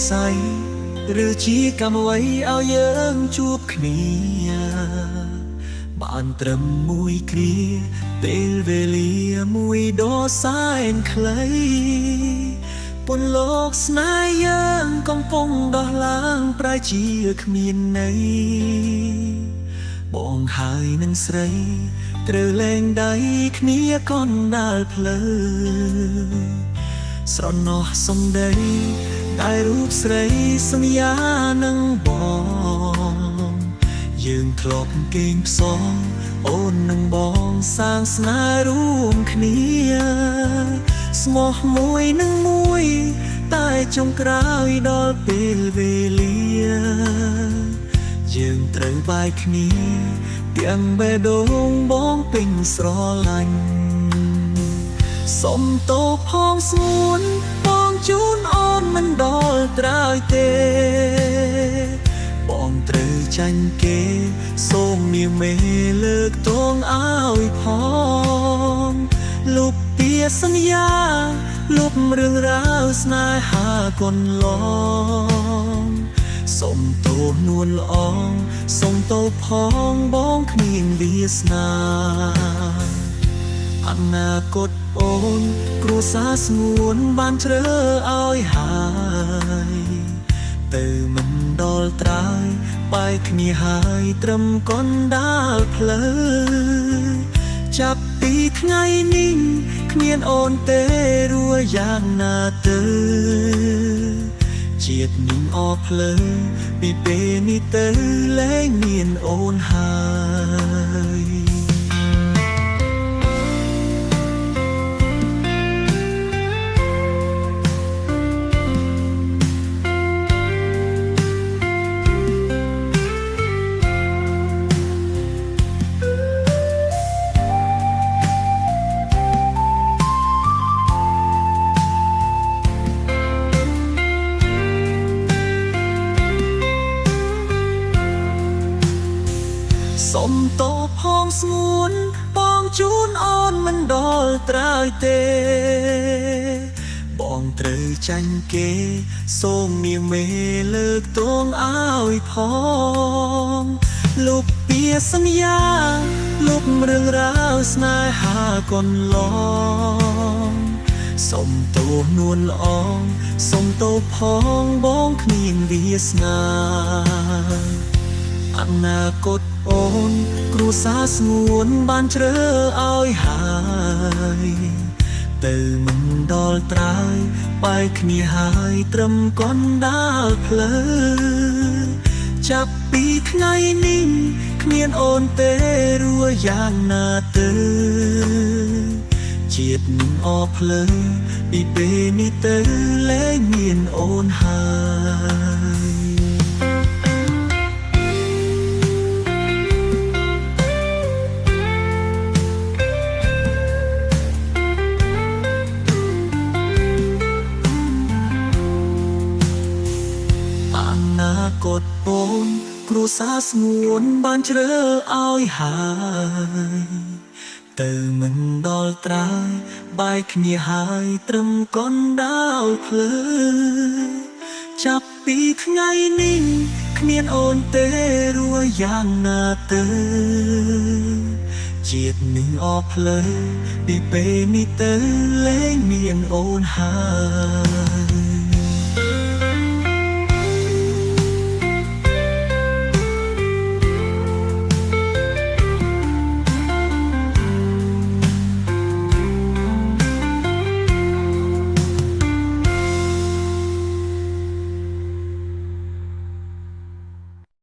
สัยหรือชี้กำไว้เอาเยิงจูบគ្នាបានត្រឹមមួយគ្រាពេលវេលាមួយដ៏សែនខ្លីពន្លកស្នេហ៍យើងកំពុងដោះឡើងប្រែជាគ្មានន័យបងហើយនឹងស្រីត្រូវលែងដៃគ្នាកណ្ដាលផ្លូវស្រណោះសំដីដែលរូបស្រីសន្យានឹងបងយើងធ្លាប់គេងផ្សងអូននឹងបងសាងស្នេហ៍រួមគ្នាស្មោះមួយនឹងមួយតែចុងក្រោយដល់ពេលវេលាយើងត្រូវបែកគ្នាទាំងបេះដូងបងពេញស្រឡាញ់សុំទោសផងស្ងួនបងជូនអូនមិនដល់ត្រើយទេបងត្រូវចាញ់គេសូមនាងមេលើកទងឲ្យផងលុបពីសន្យាលុបរឿងរ៉ាវស្នេហាកន្លងសូមទោសនួនល្អងសូមទោសផងបងគ្មានវាសនាអនាគតអូនគ្រួសារស្ងួនបានជ្រើឲ្យហើយទៅមិនដល់ត្រើយបែកគ្នាហើយត្រឹមកណ្ដាលផ្លូវចាប់ពីថ្ងៃនេះគ្មានអូនទេរួចយ៉ាងណាទៅជាតិនេះអស់ភ្លើងពីពេលនេះទៅលែងមានអូនហើយសុំទោសផងស្ងួនបងជូនអូនមិនដល់ត្រើយទេបងត្រូវចាញ់គេសូមនាងមេលើកទងឲ្យផងលុបពីសន្យាលុបរឿងរ៉ាវស្នេហាកន្លងសុំទោសនួនល្អងសុំទោសផងបងគ្មានវាសនាអនាគតអូនគ្រួសារស្ងួនបានជ្រើឲ្យហើយទៅមិនដល់ត្រើយបែកគ្នាហើយត្រឹមកណ្ដាលផ្លូវចាប់ពីថ្ងៃនេះគ្មានអូនទេរួចយ៉ាងណាទៅជាតិនឹងអស់ភ្លើងពីពេលនេះទៅលែងមានអូនហើយអនាគតអូនគ្រួសារស្ងួនបានជ្រើឲ្យហើយទៅមិនដល់ត្រើយបែកគ្នាហើយត្រឹមកណ្ដាលផ្លូវចាប់ពីថ្ងៃនេះគ្មានអូនទេរួចយ៉ាងណាទៅជាតិនេះអស់ភ្លើងពីពេលនេះទៅលែងមានអូនហើយ